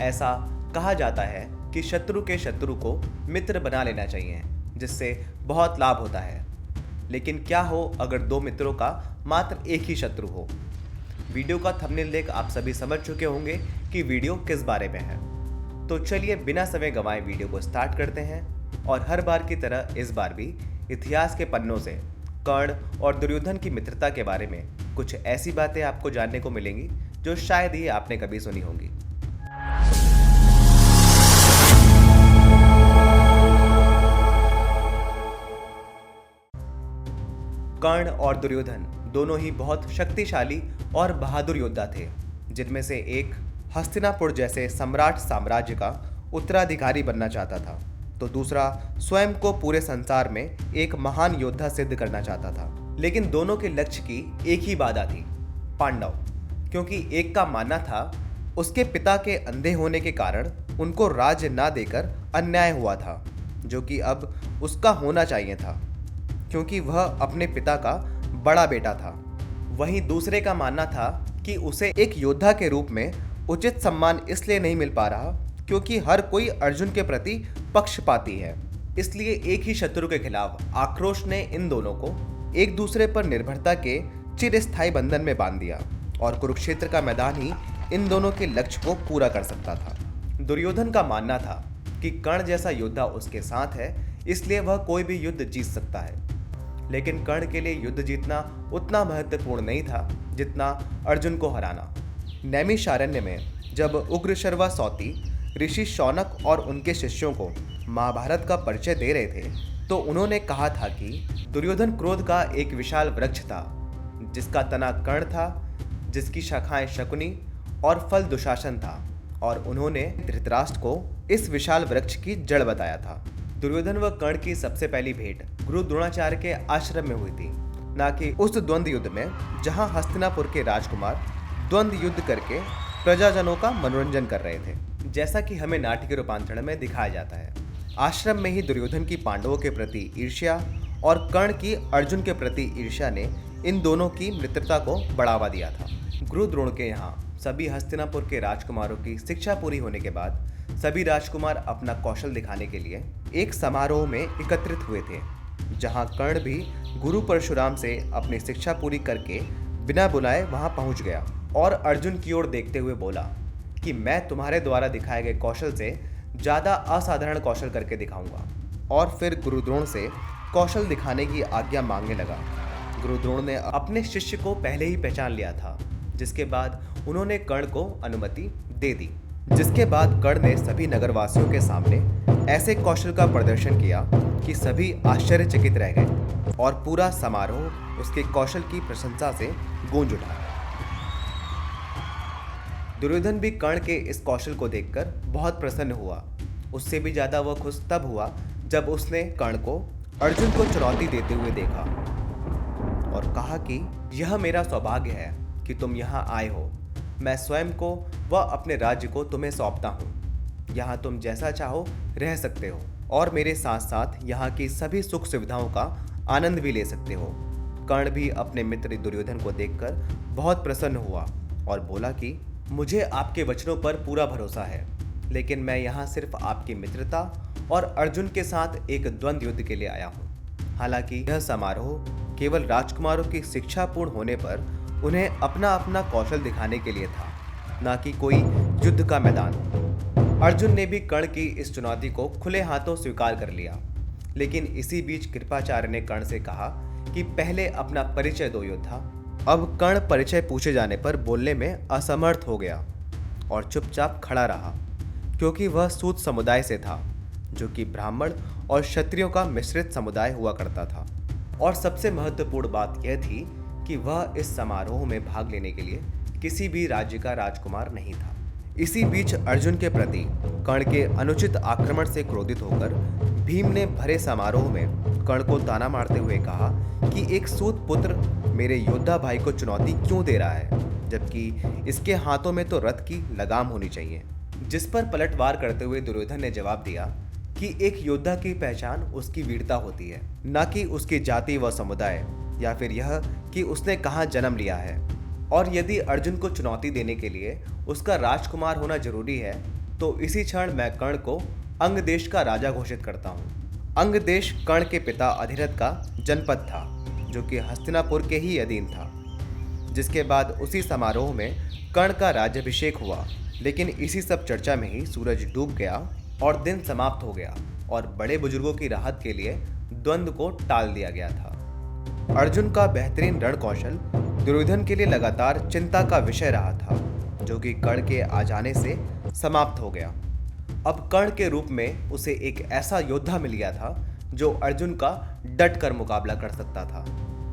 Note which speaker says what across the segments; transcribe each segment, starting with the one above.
Speaker 1: ऐसा कहा जाता है कि शत्रु के शत्रु को मित्र बना लेना चाहिए, जिससे बहुत लाभ होता है। लेकिन क्या हो अगर दो मित्रों का मात्र एक ही शत्रु हो? वीडियो का थंबनेल देख आप सभी समझ चुके होंगे कि वीडियो किस बारे में है। तो चलिए बिना समय गंवाए वीडियो को स्टार्ट करते हैं और हर बार की तरह इस बार भी इतिहास के पन्नों से कर्ण और दुर्योधन की मित्रता के बारे में कुछ ऐसी बातें आपको जानने को मिलेंगी जो शायद ही आपने कभी सुनी होंगी। कर्ण और दुर्योधन दोनों ही बहुत शक्तिशाली और बहादुर योद्धा थे, जिनमें से एक हस्तिनापुर जैसे सम्राट साम्राज्य का उत्तराधिकारी बनना चाहता था, तो दूसरा स्वयं को पूरे संसार में एक महान योद्धा सिद्ध करना चाहता था। लेकिन दोनों के लक्ष्य की एक ही बाधा थी, पांडव। क्योंकि एक का मानना था उसके पिता के अंधे होने के कारण उनको राज्य ना देकर अन्याय हुआ था, जो कि अब उसका होना चाहिए था, क्योंकि वह अपने पिता का बड़ा बेटा था। वहीं दूसरे का मानना था कि उसे एक योद्धा के रूप में उचित सम्मान इसलिए नहीं मिल पा रहा क्योंकि हर कोई अर्जुन के प्रति पक्षपाती है। इसलिए एक ही शत्रु के खिलाफ आक्रोश ने इन दोनों को एक दूसरे पर निर्भरता के चिरस्थायी बंधन में बांध दिया और कुरुक्षेत्र का मैदान ही इन दोनों के लक्ष्य को पूरा कर सकता था। दुर्योधन का मानना था कि कर्ण जैसा योद्धा उसके साथ है, इसलिए वह कोई भी युद्ध जीत सकता है। लेकिन कर्ण के लिए युद्ध जीतना उतना महत्वपूर्ण नहीं था जितना अर्जुन को हराना। नैमिषारण्य में जब उग्रशर्वा सौती ऋषि शौनक और उनके शिष्यों को महाभारत का परिचय दे रहे थे, तो उन्होंने कहा था कि दुर्योधन क्रोध का एक विशाल वृक्ष था, जिसका तना कर्ण था, जिसकी शाखाएं शकुनी और फल दुशासन था, और उन्होंने धृतराष्ट्र को इस विशाल वृक्ष की जड़ बताया था। दुर्योधन व कर्ण की सबसे पहली भेंट गुरु द्रोणाचार्य के आश्रम में हुई थी, न कि उस द्वंद्व युद्ध में जहां हस्तिनापुर के राजकुमार द्वंद्व युद्ध करके प्रजाजनों का मनोरंजन कर रहे थे, जैसा कि हमें नाट्य के रूपांतरण में दिखाया जाता है। आश्रम में ही दुर्योधन की पांडवों के प्रति ईर्ष्या और कर्ण की अर्जुन के प्रति ईर्ष्या ने इन दोनों की मित्रता को बढ़ावा दिया था। गुरु द्रोण के यहाँ सभी हस्तिनापुर के राजकुमारों की शिक्षा पूरी होने के बाद सभी राजकुमार अपना कौशल दिखाने के लिए एक समारोह में एकत्रित हुए थे, जहां कर्ण भी गुरु परशुराम से अपनी शिक्षा पूरी करके बिना बुलाए वहां पहुंच गया और अर्जुन की ओर देखते हुए बोला कि मैं तुम्हारे द्वारा दिखाए गए कौशल से ज़्यादा असाधारण कौशल करके दिखाऊंगा। और फिर गुरुद्रोण से कौशल दिखाने की आज्ञा मांगने लगा। गुरुद्रोण ने अपने शिष्य को पहले ही पहचान लिया था, जिसके बाद उन्होंने कर्ण को अनुमति दे दी। जिसके बाद कर्ण ने सभी नगरवासियों के सामने ऐसे कौशल का प्रदर्शन किया कि सभी आश्चर्यचकित रह गए और पूरा समारोह उसके कौशल की प्रशंसा से गूंज उठा। दुर्योधन भी कर्ण के इस कौशल को देखकर बहुत प्रसन्न हुआ। उससे भी ज्यादा वह खुश तब हुआ जब उसने कर्ण को अर्जुन को चुनौती देते हुए देखा और कहा कि यह मेरा सौभाग्य है कि तुम यहाँ आए हो। मैं स्वयं को व अपने राज्य को तुम्हें सौंपता हूँ। यहाँ तुम जैसा चाहो रह सकते हो और मेरे साथ साथ यहाँ की सभी सुख सुविधाओं का आनंद भी ले सकते हो। कर्ण भी अपने मित्र दुर्योधन को देखकर बहुत प्रसन्न हुआ और बोला कि मुझे आपके वचनों पर पूरा भरोसा है, लेकिन मैं यहाँ सिर्फ आपकी मित्रता और अर्जुन के साथ एक द्वंद्व युद्ध के लिए आया हूँ। हालांकि यह समारोह केवल राजकुमारों की शिक्षा पूर्ण होने पर उन्हें अपना अपना कौशल दिखाने के लिए था, न कि कोई युद्ध का मैदान। अर्जुन ने भी कर्ण की इस चुनौती को खुले हाथों स्वीकार कर लिया, लेकिन इसी बीच कृपाचार्य ने कर्ण से कहा कि पहले अपना परिचय दो योद्धा। अब कर्ण परिचय पूछे जाने पर बोलने में असमर्थ हो गया और चुपचाप खड़ा रहा, क्योंकि वह सूत समुदाय से था, जो कि ब्राह्मण और क्षत्रियों का मिश्रित समुदाय हुआ करता था। और सबसे महत्वपूर्ण बात यह थी कि वह इस समारोह में भाग लेने के लिए किसी भी राज्य का राजकुमार नहीं था। इसी बीच अर्जुन के प्रति कर्ण के अनुचित आक्रमण से क्रोधित होकर भीम ने भरे समारोह में कर्ण को ताना मारते हुए कहा कि एक सूत पुत्र मेरे योद्धा भाई को चुनौती क्यों दे रहा है, जबकि इसके हाथों में तो रथ की लगाम होनी चाहिए। जिस पर पलटवार करते हुए दुर्योधन ने जवाब दिया कि एक योद्धा की पहचान उसकी वीरता होती है, न कि उसकी जाति व समुदाय, या फिर यह कि उसने कहाँ जन्म लिया है। और यदि अर्जुन को चुनौती देने के लिए उसका राजकुमार होना जरूरी है, तो इसी क्षण मैं कर्ण को अंग देश का राजा घोषित करता हूँ। अंग देश कर्ण के पिता अधिरथ का जनपद था, जो कि हस्तिनापुर के ही अधीन था। जिसके बाद उसी समारोह में कर्ण का राज्याभिषेक हुआ। लेकिन इसी सब चर्चा में ही सूरज डूब गया और दिन समाप्त हो गया और बड़े बुजुर्गों की राहत के लिए द्वंद्व को टाल दिया गया था। अर्जुन का बेहतरीन रण कौशल दुर्योधन के लिए लगातार चिंता का विषय रहा था, जो कि कर्ण के आ जाने से समाप्त हो गया। अब कर्ण के रूप में उसे एक ऐसा योद्धा मिल गया था जो अर्जुन का डट कर मुकाबला कर सकता था।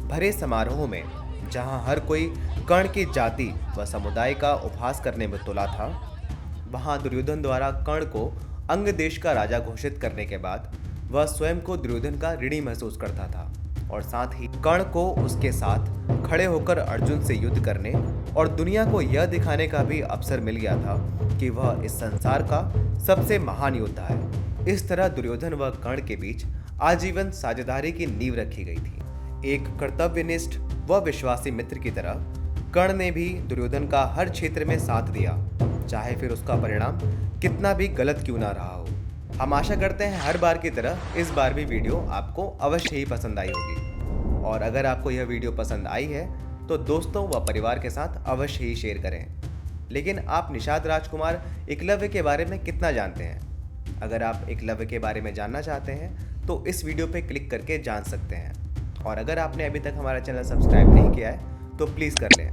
Speaker 1: भरे समारोह में जहां हर कोई कर्ण की जाति व समुदाय का उपहास करने में तुला था, वहां दुर्योधन द्वारा कर्ण को अंग देश का राजा घोषित करने के बाद वह स्वयं को दुर्योधन का ऋणी महसूस करता था और साथ ही कर्ण को उसके साथ खड़े होकर अर्जुन से युद्ध करने और दुनिया को यह दिखाने का भी अवसर मिल गया था कि वह इस संसार का सबसे महान योद्धा है। इस तरह दुर्योधन व कर्ण के बीच आजीवन साझेदारी की नींव रखी गई थी। एक कर्तव्यनिष्ठ व विश्वासी मित्र की तरह कर्ण ने भी दुर्योधन का हर क्षेत्र में साथ दिया, चाहे फिर उसका परिणाम कितना भी गलत क्यों ना रहा हो। हम आशा करते हैं हर बार की तरह इस बार भी वीडियो आपको अवश्य ही पसंद आई होगी। और अगर आपको यह वीडियो पसंद आई है तो दोस्तों व परिवार के साथ अवश्य ही शेयर करें। लेकिन आप निषाद राजकुमार एकलव्य के बारे में कितना जानते हैं? अगर आप एकलव्य के बारे में जानना चाहते हैं तो इस वीडियो पर क्लिक करके जान सकते हैं। और अगर आपने अभी तक हमारा चैनल सब्सक्राइब नहीं किया है तो प्लीज़ कर लें।